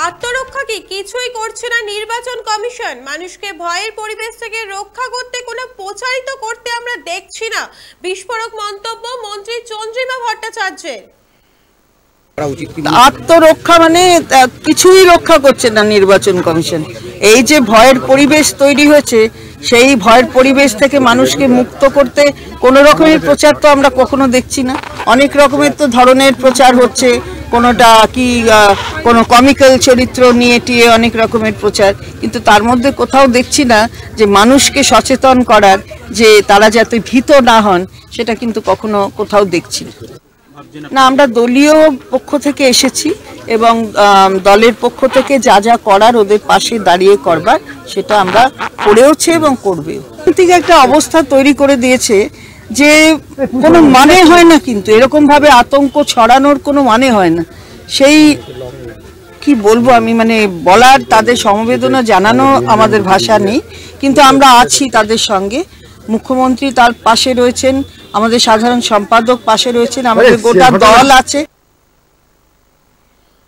আত্মরক্ষা কি কিছুই করছে না নির্বাচন কমিশন। মানুষকে ভয়ের পরিবেশ থেকে রক্ষা করতে কোনো প্রচারিত করতে আমরা দেখছি না। বিস্ফোরক মন্তব্য মন্ত্রী চন্দ্রিমা ভট্টাচার্যের। আত্মরক্ষা মানে কিছুই রক্ষা করছে না নির্বাচন কমিশন। এই যে ভয়ের পরিবেশ তৈরি হয়েছে, সেই ভয়ের পরিবেশ থেকে মানুষকে মুক্ত করতে কোনো রকমের প্রচার তো আমরা কখনো দেখছি না। অনেক রকমের তো ধরনের প্রচার হচ্ছে, কোনোটা কি কোনো কমিক্যাল চরিত্র নিয়ে টিয়ে অনেক রকমের প্রচার, কিন্তু তার মধ্যে কোথাও দেখছি না যে মানুষকে সচেতন করার, যে তারা যাতে ভীত না হন, সেটা কিন্তু কখনো কোথাও দেখছি না। আমরা দলীয় পক্ষ থেকে এসেছি এবং দলের পক্ষ থেকে যা যা করার ওদের পাশে দাঁড়িয়ে করবার, সেটা আমরা করেওছি এবং করবেও। ঠিক একটা অবস্থা তৈরি করে দিয়েছে যে কোনো মানে হয় না, কিন্তু এরকম ভাবে আতঙ্ক ছড়ানোর কোনো মানে হয় না। সেই কি বলবো আমি, মানে বলার, তাদের সমবেদনা জানানো আমাদের ভাষা নেই, কিন্তু আমরা আছি তাদের সঙ্গে। মুখ্যমন্ত্রী তার পাশে রয়েছেন, আমাদের সাধারণ সম্পাদক পাশে রয়েছেন, আমাদের গোটা দল আছে।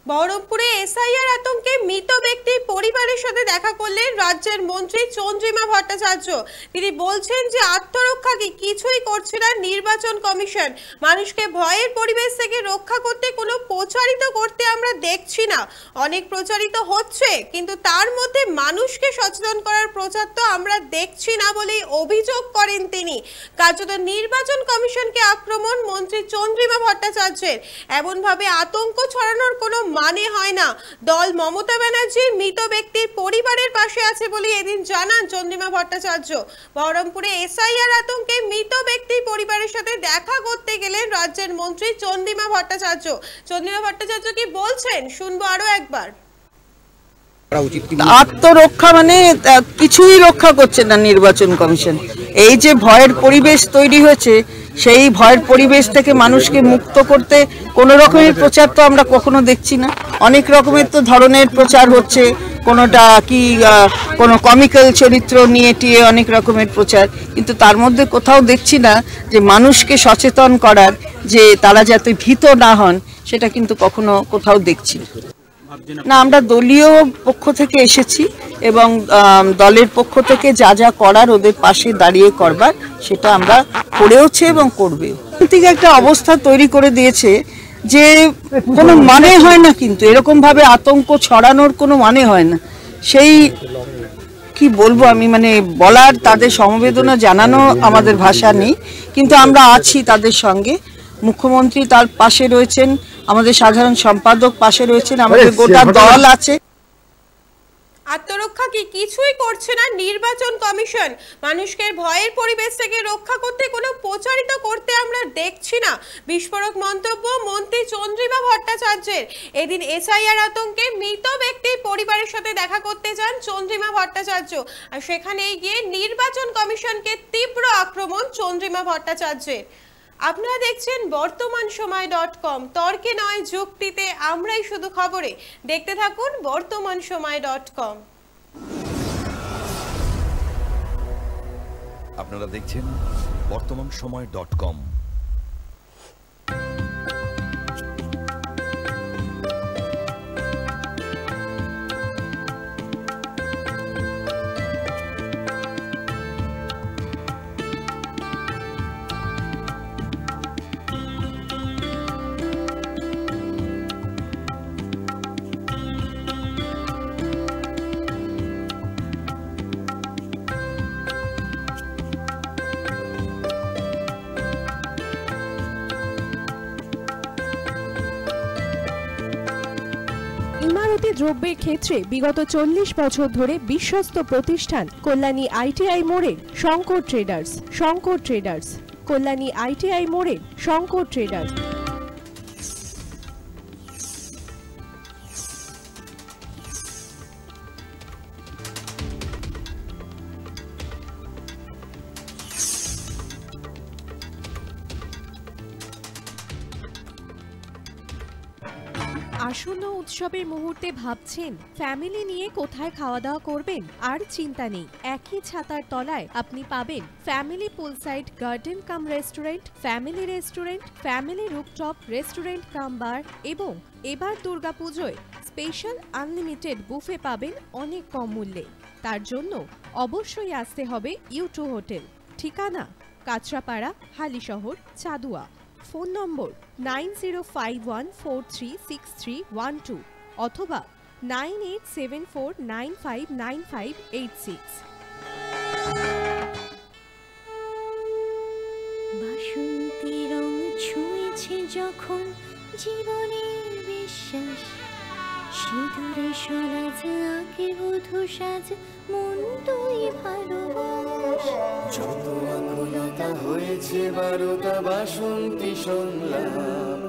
বহরমপুরে এসআইআর আতঙ্কে মৃত ব্যক্তির পরিবারের সাথে দেখা করলেন রাজ্যের মন্ত্রী চন্দ্রিমা ভট্টাচার্য। তিনি বলছেন যে আত্মরক্ষা কি কিছুই করছে না নির্বাচন কমিশন। মানুষকে ভয়ের পরিবেশ থেকে রক্ষা করতে কোনো প্রচারিত করতে আমরা দেখছি না। অনেক প্রচারিত হচ্ছে, কিন্তু তার মধ্যে মানুষকে সচেতন করার প্রচার তো আমরা দেখছি না বলেই অভিযোগ করেন তিনি। কার্যত নির্বাচন কমিশনকে আক্রমণ মন্ত্রী চন্দ্রিমা ভট্টাচার্যের। এমনভাবে আতঙ্ক ছড়ানোর কোনো মানে হয় না। দল মমতা ব্যানার্জির মৃত ব্যক্তির পরিবারের পাশে আছে বলে এদিন জানান চন্দ্রিমা ভট্টাচার্য। বহরমপুরে এসআইআর আতঙ্কে মৃত ব্যক্তির পরিবারের সাথে দেখা করতে গেলেন রাজ্যের মন্ত্রী চন্দ্রিমা ভট্টাচার্য। চন্দ্রিমা ভট্টাচার্য কি বলছেন শুনবো আরো একবার। আত্মরক্ষা মানে কিছুই রক্ষা করছে না নির্বাচন কমিশন। এই যে ভয়ের পরিবেশ তৈরি হয়েছে, সেই ভয়ের পরিবেশ থেকে মানুষকে মুক্ত করতে কোনো রকমের প্রচার তো আমরা কখনো দেখছি না। অনেক রকমের তো ধরনের প্রচার হচ্ছে, কোনোটা কি কোনো কমিক্যাল চরিত্র নিয়ে টিয়ে অনেক রকমের প্রচার, কিন্তু তার মধ্যে কোথাও দেখছি না যে মানুষকে সচেতন করার, যে তারা যাতে ভীত না হন, সেটা কিন্তু কখনো কোথাও দেখছি না। আমরা দলীয় পক্ষ থেকে এসেছি এবং দলের পক্ষ থেকে যা যা করার ওদের পাশে দাঁড়িয়ে করবার, সেটা আমরা করেওছি এবং করবেও। ঠিক একটা অবস্থা তৈরি করে দিয়েছে যে কোনো মানে হয় না, কিন্তু এরকম ভাবে আতঙ্ক ছড়ানোর কোনো মানে হয় না। সেই কি বলবো আমি, মানে বলার, তাদের সমবেদনা জানানো আমাদের ভাষা নেই, কিন্তু আমরা আছি তাদের সঙ্গে। মুখ্যমন্ত্রী তার পাশে রয়েছেন, আমাদের সাধারণ সম্পাদক পাশে রয়েছেন, আমাদের গোটা দল আছে। আত্মরক্ষা কি কিছুই করছে না নির্বাচন কমিশন। মানুষকে ভয়ের পরিবেশ থেকে রক্ষা করতে কোনো প্রচারিত করতে আমরা দেখছি না। বিস্ফোরক মন্তব্য মন্ত্রী চন্দ্রিমা ভট্টাচার্যের। এদিন এসআইআর আতঙ্কে মৃত ব্যক্তির পরিবারের সাথে দেখা করতে যান চন্দ্রিমা ভট্টাচার্য, আর সেখানে গিয়ে নির্বাচন কমিশনকে তীব্র আক্রমণ চন্দ্রিমা ভট্টাচার্যের। আপনারা দেখছেন বর্তমানসময়.com। তর্কে নয়, যুক্তিতে আমরাই শুধু খবরে। দেখতে থাকুন বর্তমানসময়.com। আপনারা দেখছেন বর্তমানসময়.com। ইমারতি দ্রব্যের ক্ষেত্রে বিগত 40 বছর ধরে বিশ্বস্ত প্রতিষ্ঠান কল্যাণী আইটিআই মোড়ের Shankar traders. Shankar traders, Kalyani ITI মোড়ের শঙ্কর ট্রেডার্স। আসন্ন উৎসবের মুহূর্তে ভাবছেন ফ্যামিলি নিয়ে কোথায় খাওয়া দাওয়া করবেন? আর চিন্তা নেই, একই ছাতার তলায় আপনি পাবেন family poolside garden cum restaurant, family rooftop restaurant cum bar এবং এবার দুর্গাপুজোয় স্পেশাল আনলিমিটেড বুফে পাবেন অনেক কম মূল্যে। তার জন্য অবশ্যই আসতে হবে U2 হোটেল। ঠিকানা কাঁচরাপাড়া, হালিশহর, চাদুয়া। ফোন নম্বর 9051436312 অথবা 9874959586। বাসন্তী রং ছুঁয়েছে যখন জীবনের বিশ্বাস, সিঁদুরে সরাজ আঁকে বধূ সাজ, মন তুই ভালোবাস। যত আকুলতা হয়েছে বারোটা বাসন্তী সংলাপ,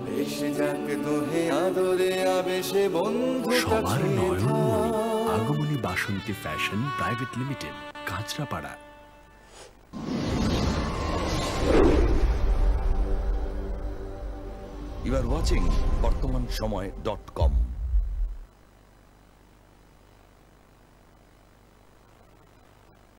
ভেসে যাক দোহে আদরে আবেশে বন্ধু সবার নয়নমণি Agomoni Basanti fashion private limited, Kanchrapara. You are watching BortomanSomoy.com.